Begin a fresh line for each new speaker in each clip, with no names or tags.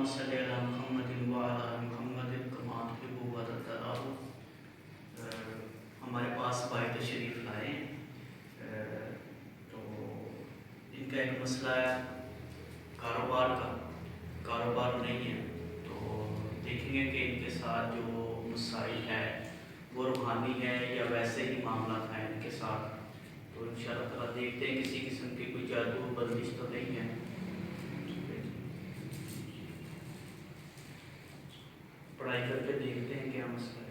صل علی محمد وعلی آل محمد کما تحب و ترضی۔ ہمارے پاس بھائی تشریف لائے ہیں، تو ان کا ایک مسئلہ ہے کاروبار کا، کاروبار نہیں ہے، تو دیکھیں گے کہ ان کے ساتھ جو مسائل ہے وہ روحانی ہے یا ویسے ہی معاملات ہیں ان کے ساتھ، تو ان شاء اللہ تعالیٰ دیکھتے ہیں کسی قسم کی کوئی جادو بندش تو نہیں ہے۔ پڑھائی کر کے دیکھتے ہیں کیا مسئلہ ہے۔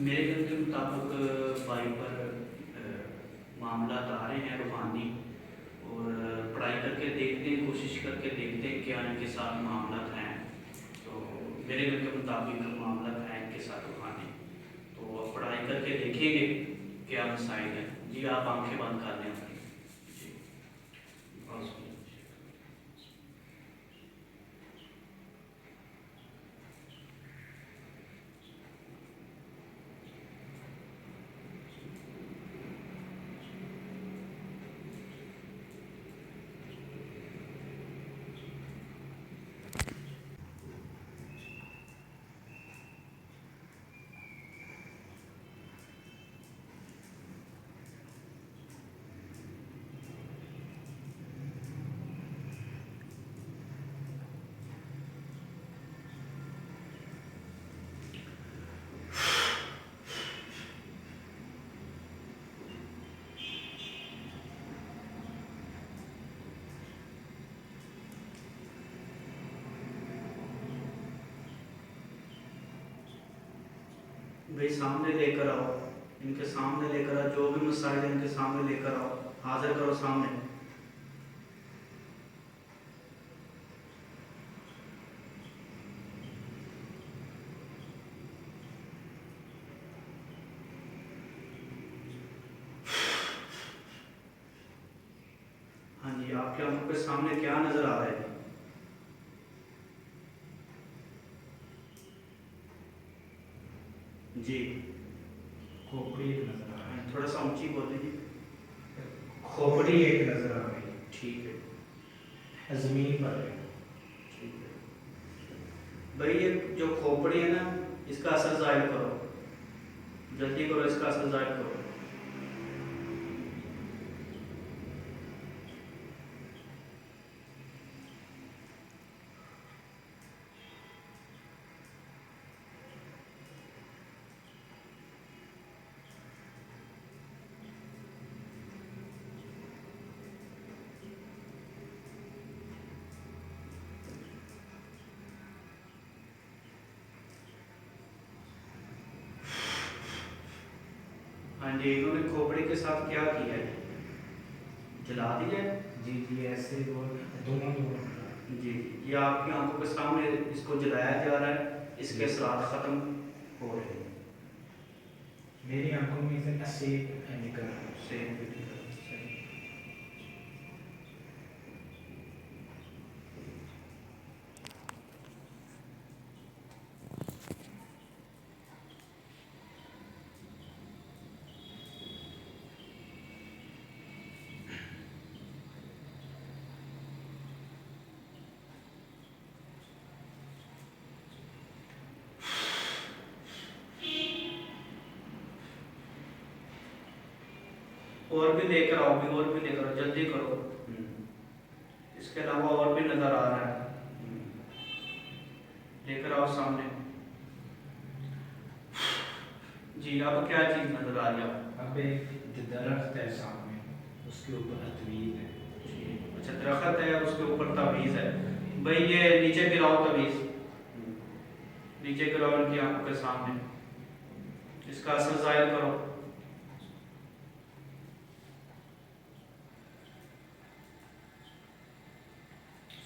میرے گھر کے مطابق بھائی پر معاملات آ رہے ہیں روحانی، اور پڑھائی کر کے دیکھتے ہیں، کوشش کر کے دیکھتے ہیں کیا ان کے ساتھ معاملات ہیں، تو میرے گھر کے مطابق معاملات ہیں ان کے ساتھ روحانی، تو اب پڑھائی کر کے دیکھیں گے کیا مسائل ہیں۔ جی آپ آنکھیں بند کر لیں اپنی۔ جی بھائی سامنے لے کر آؤ، ان کے سامنے لے کر آؤ، جو بھی مسائل ہیں ان کے سامنے لے کر آؤ، حاضر کرو سامنے۔ ہاں جی، آپ کے آنکھوں کے سامنے کیا نظر آ رہا ہے؟ جی
کھوپڑی ایک نظر آ رہی
تھوڑا سا اونچی بولیں جی۔
کھوپڑی ایک نظر آ رہی
ٹھیک ہے،
زمین پر ہے۔
ٹھیک ہے بھائی، یہ جو کھوپڑی ہے نا، اس کا اثر ظاہر کرو، جلدی کرو، اس کا اثر ظاہر کرو۔ ہاں جی، انہوں نے کھوپڑی کے ساتھ کیا کیا ہے؟ جلا دیا ہے؟
جی جی، ایسے دونوں
جی، یہ آپ کی آنکھوں کے سامنے اس کو جلایا جا رہا ہے، اس کے اثرات ختم ہو رہے ہیں۔
میری آنکھوں میں سے نصیب نکل رہا ہے۔
صحیح۔ اور بھی لے کر آؤ، بھی اور بھی لے کر آؤ، جلدی کرو۔ اس کے علاوہ اور بھی نظر آ رہا ہے، لے کر آؤ سامنے۔ جی، اب کیا چیز نظر آ رہی ہے؟
اب ایک درخت ہے سامنے، اس کے اوپر تعویذ ہے۔
اچھا، درخت ہے، اس کے اوپر تعویذ ہے۔ بھائی یہ نیچے گراؤ تعویذ، نیچے گراؤ ان کی آنکھوں کے سامنے، اس کا اثر ظاہر کرو۔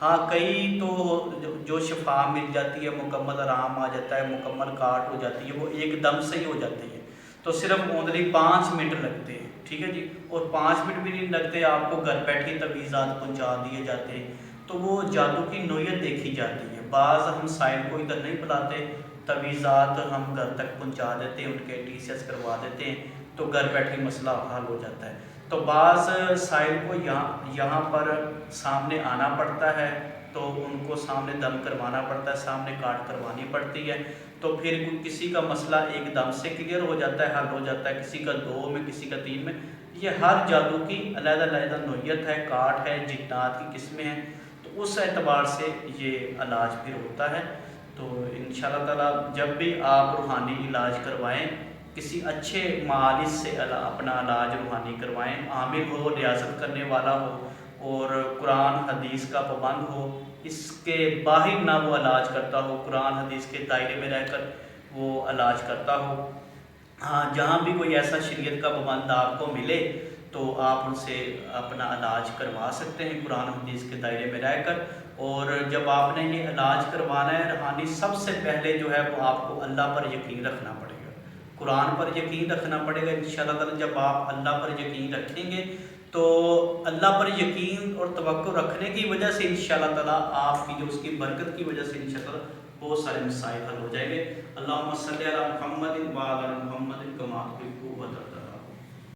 ہاں کئی تو جو شفا مل جاتی ہے، مکمل آرام آ جاتا ہے، مکمل کاٹ ہو جاتی ہے، وہ ایک دم سے ہی ہو جاتی ہے، تو صرف اونلی 5 منٹ لگتے ہیں، ٹھیک ہے جی، اور 5 منٹ بھی نہیں لگتے، آپ کو گھر بیٹھے تویزات پہنچا دیے جاتے ہیں، تو وہ جادو کی نوعیت دیکھی جاتی ہے۔ بعض ہم سائل کو ادھر نہیں بلاتے، تویزات ہم گھر تک پہنچا دیتے ہیں، ان کے TCS کروا دیتے ہیں، تو گھر بیٹھے مسئلہ حل ہو جاتا ہے۔ تو بعض سائل کو یہاں پر سامنے آنا پڑتا ہے، تو ان کو سامنے دم کروانا پڑتا ہے، سامنے کاٹ کروانی پڑتی ہے، تو پھر کسی کا مسئلہ ایک دم سے کلیئر ہو جاتا ہے، حل ہو جاتا ہے، کسی کا 2 میں، کسی کا 3 میں۔ یہ ہر جادو کی علیحدہ علیحدہ نوعیت ہے، کاٹ ہے، جنات کی قسمیں ہیں، تو اس اعتبار سے یہ علاج پھر ہوتا ہے۔ تو انشاءاللہ تعالیٰ جب بھی آپ روحانی علاج کروائیں، کسی اچھے معالج سے اپنا علاج روحانی کروائیں، عامل ہو، ریاضت کرنے والا ہو، اور قرآن حدیث کا پابند ہو، اس کے باہر نہ وہ علاج کرتا ہو، قرآن حدیث کے دائرے میں رہ کر وہ علاج کرتا ہو۔ ہاں جہاں بھی کوئی ایسا شریعت کا پابند آپ کو ملے تو آپ ان سے اپنا علاج کروا سکتے ہیں قرآن حدیث کے دائرے میں رہ کر۔ اور جب آپ نے یہ علاج کروانا ہے روحانی، سب سے پہلے جو ہے وہ آپ کو اللہ پر یقین رکھنا پڑے گا، قرآن پر یقین رکھنا پڑے گا۔ انشاءاللہ تعالیٰ جب آپ اللہ پر یقین رکھیں گے تو اللہ پر یقین اور توقع رکھنے کی وجہ سے انشاءاللہ تعالیٰ آپ کی جو اس کی برکت کی وجہ سے انشاءاللہ تعالیٰ بہت سارے مسائل حل ہو جائیں گے۔ اللہم صلی علی محمد و علی محمد کما تحب و ترضی۔